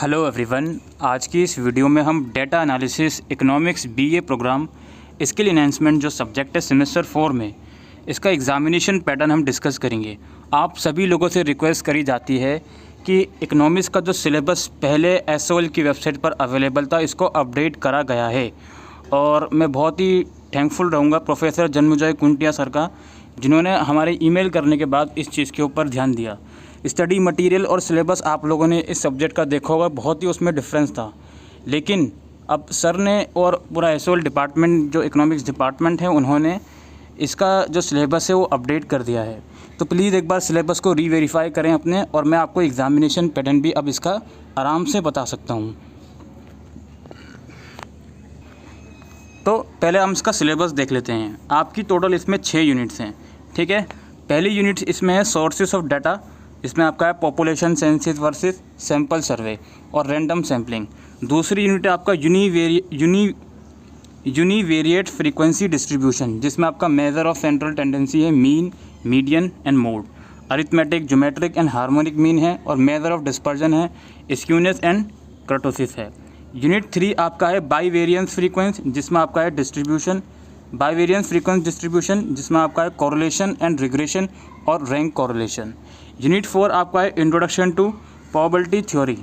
Hello everyone, आज की इस वीडियो में हम data analysis economics BA program skill enhancement जो सब्जेक्ट है सेमेस्टर 4 में, इसका एग्ज़ामिनेशन पैटर्न हम डिस्कस करेंगे। आप सभी लोगों से रिक्वेस्ट करी जाती है कि इकोनॉमिक्स का जो सिलेबस पहले एसओएल की वेबसाइट पर अवेलेबल था, इसको अपडेट करा गया है। और मैं बहुत ही थैंकफुल रहूँगा प्रोफेसर जन्मजय कुंटिया सर का, जिन्होंने हमारे ईमेल करने के बाद इस चीज़ के ऊपर ध्यान दिया। स्टडी मटेरियल और सिलेबस आप लोगों ने इस सब्जेक्ट का देखा होगा, बहुत ही उसमें डिफरेंस था। लेकिन अब सर ने और पूरा एसओएल डिपार्टमेंट जो इकोनॉमिक्स डिपार्टमेंट है, उन्होंने इसका जो सिलेबस है वो अपडेट कर दिया है। तो प्लीज़ एक बार सिलेबस को रीवेरीफाई करें अपने, और मैं आपको एग्ज़ामिनेशन पैटर्न भी अब इसका आराम से बता सकता हूँ। तो पहले हम इसका सिलेबस देख लेते हैं। आपकी टोटल इसमें 6 यूनिट्स हैं, ठीक है। पहली यूनिट इसमें है सोर्सेस ऑफ डाटा। इसमें आपका है population census versus sample survey और रैंडम सैम्पलिंग। दूसरी यूनिट है आपका यूनिवेरिएट फ्रीक्वेंसी डिस्ट्रीब्यूशन, जिसमें आपका मेजर ऑफ सेंट्रल टेंडेंसी है, mean, median and mode. Arithmetic, geometric and harmonic mean है, और मेजर ऑफ डिस्पर्जन है, स्क्यूनेस एंड कर्टोसिस है। यूनिट 3 आपका है बाईवेरिएंस फ्रीक्वेंस, जिसमें आपका है डिस्ट्रीब्यूशन, बाईवेरिएंस फ्रीक्वेंस डिस्ट्रीब्यूशन, जिसमें आपका है कोरिलेशन एंड रिग्रेशन और रैंक कोरिलेशन। यूनिट 4 आपका है इंट्रोडक्शन टू प्रोबेबिलिटी थ्योरी,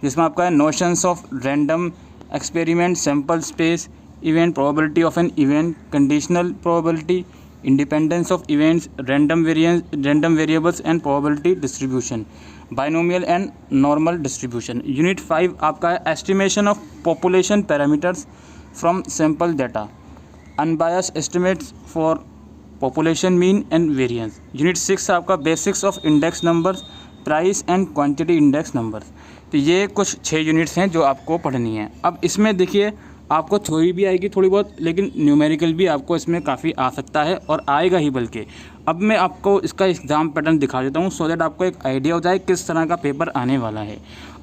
जिसमें आपका है notions of random experiment, sample space, event probability of an event, conditional probability, independence of events, random variables and probability distribution, binomial and normal distribution. Unit 5 आपका है estimation of population parameters from sample data, unbiased estimates for population mean and variance. Unit 6 आपका basics of index numbers, price and quantity index numbers. तो ये कुछ 6 units हैं जो आपको पढ़नी है। अब इसमें देखिए, आपको थ्योरी भी आएगी थोड़ी बहुत, लेकिन न्यूमेरिकल भी आपको इसमें काफ़ी आ सकता है, और आएगा ही बल्कि। अब मैं आपको इसका एग्ज़ाम पैटर्न दिखा देता हूँ, सो दैट आपको एक आइडिया हो जाए किस तरह का पेपर आने वाला है।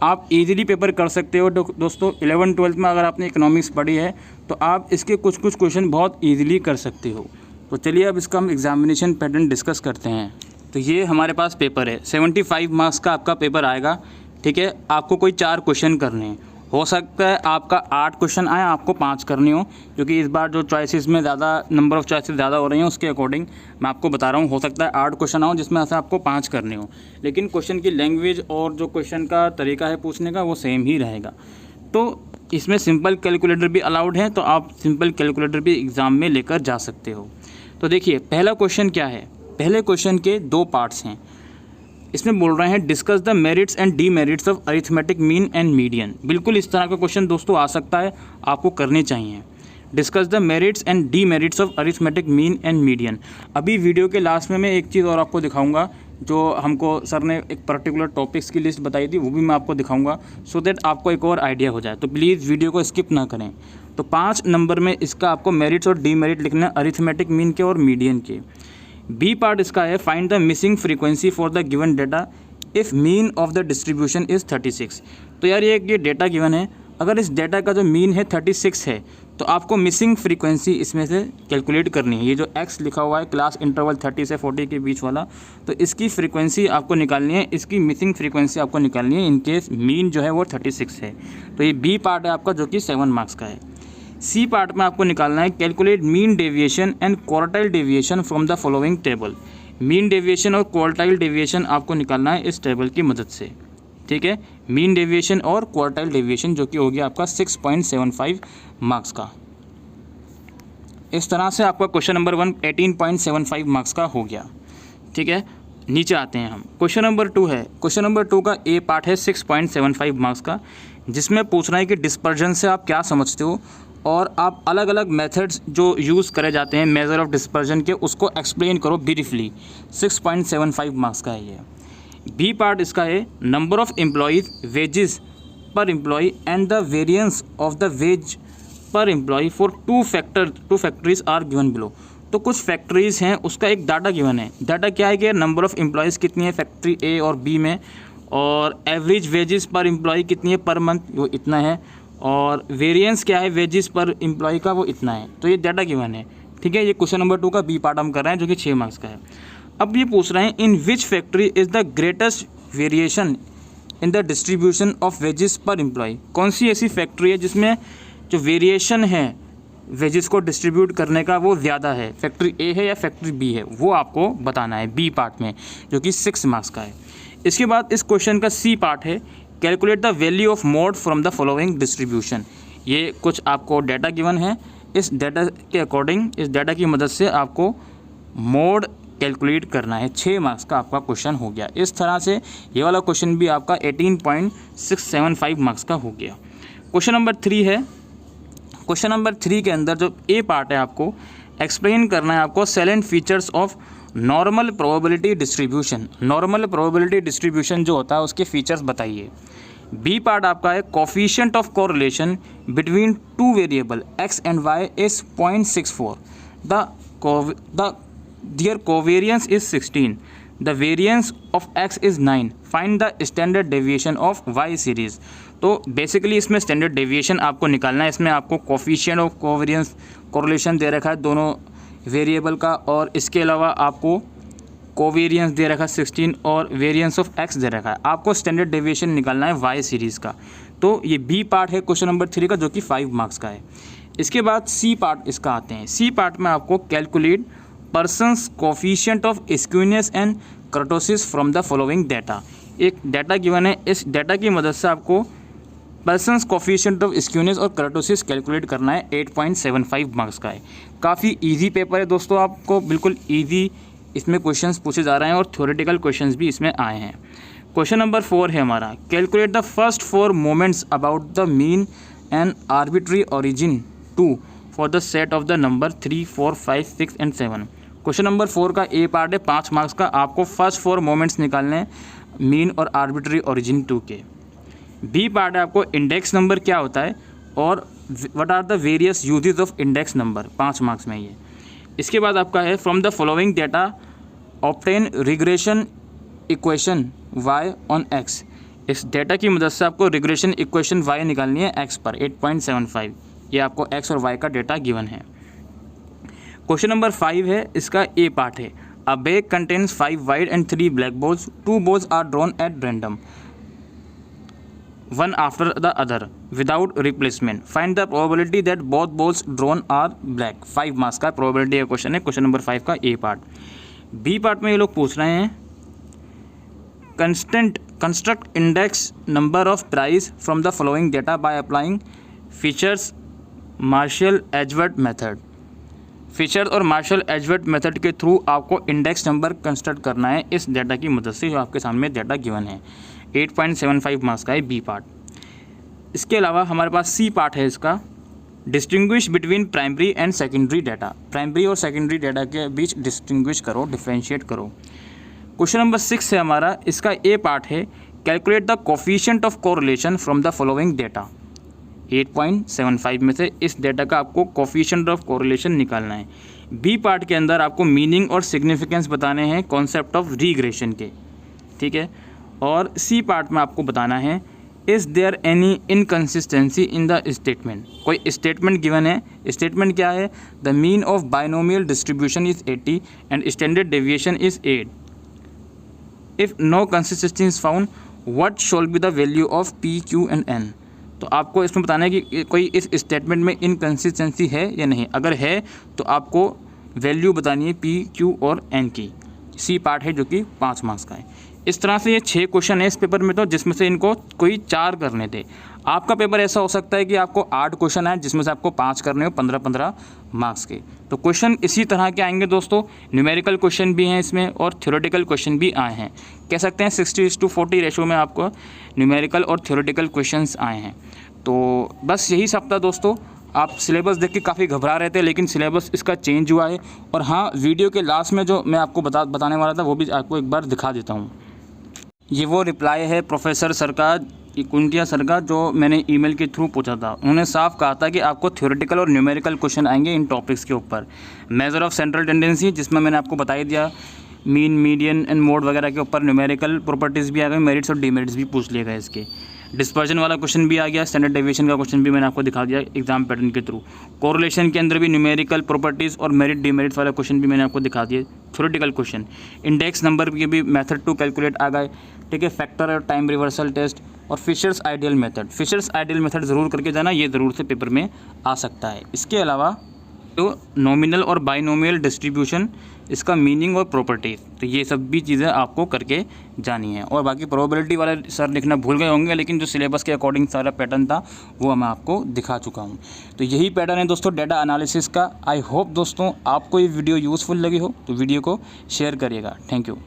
आप इजीली पेपर कर सकते हो दोस्तों। 11-12 में अगर आपने इकोनॉमिक्स पढ़ी है तो आप इसके कुछ क्वेश्चन बहुत ईजिली कर सकते हो। तो चलिए अब इसका हम एग्ज़ामिनेशन पैटर्न डिस्कस करते हैं। तो ये हमारे पास पेपर है, 75 मार्क्स का आपका पेपर आएगा, ठीक है। आपको कोई 4 क्वेश्चन करने हैं। हो सकता है आपका 8 क्वेश्चन आए, आपको 5 करनी हो, क्योंकि इस बार जो चॉइसेस में ज़्यादा नंबर ऑफ़ चॉइसेस ज़्यादा हो रही हैं, उसके अकॉर्डिंग मैं आपको बता रहा हूँ। हो सकता है 8 क्वेश्चन आओ जिसमें से आपको 5 करने हो, लेकिन क्वेश्चन की लैंग्वेज और जो क्वेश्चन का तरीका है पूछने का वो सेम ही रहेगा। तो इसमें सिंपल कैलकुलेटर भी अलाउड है, तो आप सिंपल कैलकुलेटर भी एग्ज़ाम में लेकर जा सकते हो। तो देखिए पहला क्वेश्चन क्या है। पहले क्वेश्चन के 2 पार्ट्स हैं। इसमें बोल रहे हैं discuss the merits and demerits of arithmetic mean and median. बिल्कुल इस तरह का क्वेश्चन दोस्तों आ सकता है, आपको करने चाहिए। Discuss the merits and demerits of arithmetic mean and median. अभी वीडियो के लास्ट में मैं एक चीज़ और आपको दिखाऊंगा, जो हमको सर ने एक पर्टिकुलर टॉपिक्स की लिस्ट बताई थी, वो भी मैं आपको दिखाऊंगा, सो दैट आपको एक और आइडिया हो जाए। तो प्लीज़ वीडियो को स्किप ना करें। तो 5 नंबर में इसका आपको मेरिट्स और डीमेरिट लिखना है, अरिथमेटिक मीन के और मीडियन के। बी पार्ट इसका है find the missing frequency for the given data if mean of the distribution is 36। तो यार ये डेटा गिवन है, अगर इस डेटा का जो मीन है 36 है, तो आपको मिसिंग फ्रीक्वेंसी इसमें से कैलकुलेट करनी है। ये जो x लिखा हुआ है क्लास इंटरवल 30 से 40 के बीच वाला, तो इसकी फ्रीक्वेंसी आपको निकालनी है, इसकी मिसिंग फ्रीक्वेंसी आपको निकालनी है इन केस मीन जो है वो 36 है। तो ये बी पार्ट है आपका, जो कि 7 मार्क्स का है। सी पार्ट में आपको निकालना है calculate mean deviation and quartile deviation from the following table. Mean deviation और क्वार्टाइल डेविएशन आपको निकालना है इस टेबल की मदद से, ठीक है। मीन डेविएशन और क्वार्टाइल डेविएशन, जो कि हो गया आपका 6.75 मार्क्स का। इस तरह से आपका क्वेश्चन नंबर 1 18.75 मार्क्स का हो गया, ठीक है। नीचे आते हैं हम। क्वेश्चन नंबर 2 है। क्वेश्चन नंबर 2 का ए पार्ट है 6.75 मार्क्स का, जिसमें पूछ रहा है कि डिस्पर्जन से आप क्या समझते हो, और आप अलग अलग मेथड्स जो यूज़ करे जाते हैं मेजर ऑफ डिस्पर्जन के, उसको एक्सप्लेन करो ब्रीफली। 6.75 मार्क्स का है ये। बी पार्ट इसका है number of employees, wages per employ and the variance of the wage per employ for two factories are given below. तो कुछ फैक्ट्रीज़ हैं, उसका एक डाटा गिवन है। डाटा क्या है कि नंबर ऑफ़ एम्प्लॉयज़ कितनी है फैक्ट्री ए और बी में, और एवरेज वेजेस पर एम्प्लॉय कितनी है पर मंथ, वो इतना है, और वेरिएंस क्या है वेजेस पर एम्प्लॉय का, वो इतना है। तो ये डाटा गिवन है, ठीक है। ये क्वेश्चन नंबर 2 का बी पार्ट हम कर रहे हैं, जो कि 6 मार्क्स का है। अब ये पूछ रहे हैं in which factory is the greatest variation in the distribution of wages per employ. कौन सी ऐसी फैक्ट्री है जिसमें जो वेरिएशन है वेजेस को डिस्ट्रीब्यूट करने का वो ज़्यादा है, फैक्ट्री ए है या फैक्ट्री बी है, वो आपको बताना है बी पार्ट में, जो कि 6 मार्क्स का है। इसके बाद इस क्वेश्चन का सी पार्ट है, calculate the value of mode from the following distribution. ये कुछ आपको डाटा गिवन है, इस डाटा के अकॉर्डिंग, इस डाटा की मदद से आपको मोड कैलकुलेट करना है। 6 मार्क्स का आपका क्वेश्चन हो गया। इस तरह से ये वाला क्वेश्चन भी आपका 18.675 मार्क्स का हो गया। क्वेश्चन नंबर 3 है। क्वेश्चन नंबर 3 के अंदर जो ए पार्ट है, आपको एक्सप्लेन करना है आपको salient features of normal probability distribution. Normal probability distribution जो होता है उसके फीचर्स बताइए। बी पार्ट आपका है coefficient of correlation between two variable x and y is 0.64, their covariance is 16, the variance of x is 9, find the standard deviation of y series। तो basically इसमें standard deviation आपको निकालना है। इसमें आपको कोफिशिएंट ऑफ कोवेरियंस कोरिलेशन दे रखा है दोनों वेरिएबल का, और इसके अलावा आपको कोवेरियंस दे रखा है 16 और वेरिएंस ऑफ x दे रखा है। आपको स्टैंडर्ड डेविएशन निकालना है y सीरीज़ का। तो ये बी पार्ट है क्वेश्चन नंबर 3 का, जो कि 5 मार्क्स का है। इसके बाद सी पार्ट इसका आते हैं। सी पार्ट में आपको calculate persons coefficient of skewness and kurtosis from the following data. एक डाटा गिवन है, इस डाटा की मदद से आपको पर्सनस कोफिशिएंट ऑफ स्क्यूनेस और कर्टोसिस कैलकुलेट करना है। 8.75 मार्क्स का है। काफ़ी इजी पेपर है दोस्तों, आपको बिल्कुल इजी इसमें क्वेश्चंस पूछे जा रहे हैं और थ्योरेटिकल क्वेश्चंस भी इसमें आए हैं। क्वेश्चन नंबर 4 है हमारा, calculate the first 4 moments about the mean and arbitrary origin 2 for the set of the number 3, 4, 5, 6 and 7। Question number 4 का ए पार्ट है 5 मार्क्स का। आपको फर्स्ट 4 मोमेंट्स निकालने हैं मीन और आर्बिट्री ओरिजिन 2 के। बी पार्ट है आपको इंडेक्स नंबर क्या होता है और what are the various uses of index number, 5 marks में ये। इसके बाद आपका है from the following data obtain regression equation y on x। इस डाटा की मदद से आपको रिग्रेशन इक्वेशन y निकालनी है x पर 8.75। ये आपको x और y का डाटा गिवन है। क्वेश्चन नंबर 5 है, इसका ए पार्ट है, a bag contains 5 white and 3 black balls, 2 balls are drawn at random one after the other without replacement, find the probability that both balls drawn are black। 5 marks का probability का question है, question number 5 का ए part. B part में ये लोग पूछ रहे हैं construct index number of price from the following data by applying Fisher's Marshall Edgeworth method. Fisher's और मार्शल एजवर्थ मेथड के थ्रू आपको इंडेक्स नंबर कंस्ट्रक्ट करना है इस डाटा की मदद से, जो आपके सामने डाटा गिवन है। 8.75 मार्क्स का है बी पार्ट। इसके अलावा हमारे पास सी पार्ट है इसका, distinguish between primary and secondary data. Primary और सेकेंडरी डाटा के बीच डिस्टिंग्विश करो, डिफ्रेंशिएट करो। क्वेश्चन नंबर 6 है हमारा, इसका ए पार्ट है, calculate the coefficient of correlation from the following data. 8.75 में से इस डाटा का आपको कोफिशिएंट ऑफ कोरिलेशन निकालना है। बी पार्ट के अंदर आपको मीनिंग और सिग्निफिकेंस बताने हैं कॉन्सेप्ट ऑफ रिग्रेशन के, ठीक है। और सी पार्ट में आपको बताना है is there any inconsistency in the statement. कोई स्टेटमेंट गिवन है, स्टेटमेंट क्या है, the mean of binomial distribution is 80 and standard deviation is 8। If no consistency is found what shall be the value of P, Q and N. तो आपको इसमें बताना है कि कोई इस स्टेटमेंट में इनकन्सिस्टेंसी है या नहीं। अगर है तो आपको वैल्यू बतानी है पी, क्यू और एन की। सी पार्ट है जो कि 5 मार्क्स का है। इस तरह से ये 6 क्वेश्चन है इस पेपर में, तो जिसमें से इनको कोई 4 करने थे। आपका पेपर ऐसा हो सकता है कि आपको 8 क्वेश्चन आए जिसमें से आपको 5 करने हो 15-15 मार्क्स के। तो क्वेश्चन इसी तरह के आएंगे दोस्तों। न्यूमेरिकल क्वेश्चन भी हैं इसमें और थ्योरेटिकल क्वेश्चन भी आए हैं। कह सकते हैं 60:40 रेशो में आपको न्यूमेरिकल और थ्योरेटिकल क्वेश्चन्स आए हैं। तो बस यही सब था दोस्तों। आप सिलेबस देख के काफ़ी घबरा रहे थे, लेकिन सिलेबस इसका चेंज हुआ है। और हाँ, वीडियो के लास्ट में जो मैं आपको बताने वाला था वो भी आपको एक बार दिखा देता हूँ। ये वो रिप्लाई है प्रोफेसर सर का, कुंटिया सर का, जो मैंने ईमेल के थ्रू पूछा था। उन्होंने साफ कहा था कि आपको थ्योरेटिकल और न्यूमेरिकल क्वेश्चन आएंगे इन टॉपिक्स के ऊपर। मेजर ऑफ सेंट्रल टेंडेंसी, जिसमें मैंने आपको बता ही दिया, मीन, मीडियन एंड मोड वगैरह के ऊपर न्यूमेरिकल प्रॉपर्टीज़ भी आ गए, मेरिट्स और डीमेरिट्स भी पूछ लिए गए इसके। डिस्पर्जन वाला क्वेश्चन भी आ गया, स्टैंडर्ड डेविएशन का क्वेश्चन भी मैंने आपको दिखा दिया एग्जाम पैटर्न के थ्रू। कोरिलेशन के अंदर भी न्यूमेरिकल प्रॉपर्टीज़ और मेरिट डीमेरिट्स वाला क्वेश्चन भी मैंने आपको दिखा दिए, थ्योरेटिकल क्वेश्चन। इंडेक्स नंबर के भी मेथड टू कैलकुलेट आ गए। ठीक है, फैक्टर और टाइम रिवर्सल टेस्ट, और Fisher's ideal method. Fisher's ideal method ज़रूर करके जाना, ये ज़रूर से पेपर में आ सकता है। इसके अलावा तो नॉमिनल और बाइनोमियल डिस्ट्रीब्यूशन, इसका मीनिंग और प्रॉपर्टीज़, तो ये सब भी चीज़ें आपको करके जानी है। और बाकी प्रोबेबिलिटी वाले सर लिखना भूल गए होंगे, लेकिन जो सिलेबस के अकॉर्डिंग सारा पैटर्न था वो मैं आपको दिखा चुका हूँ। तो यही पैटर्न है दोस्तों डाटा एनालिसिस का। आई होप दोस्तों आपको ये वीडियो यूज़फुल लगी हो, तो वीडियो को शेयर करिएगा। Thank you.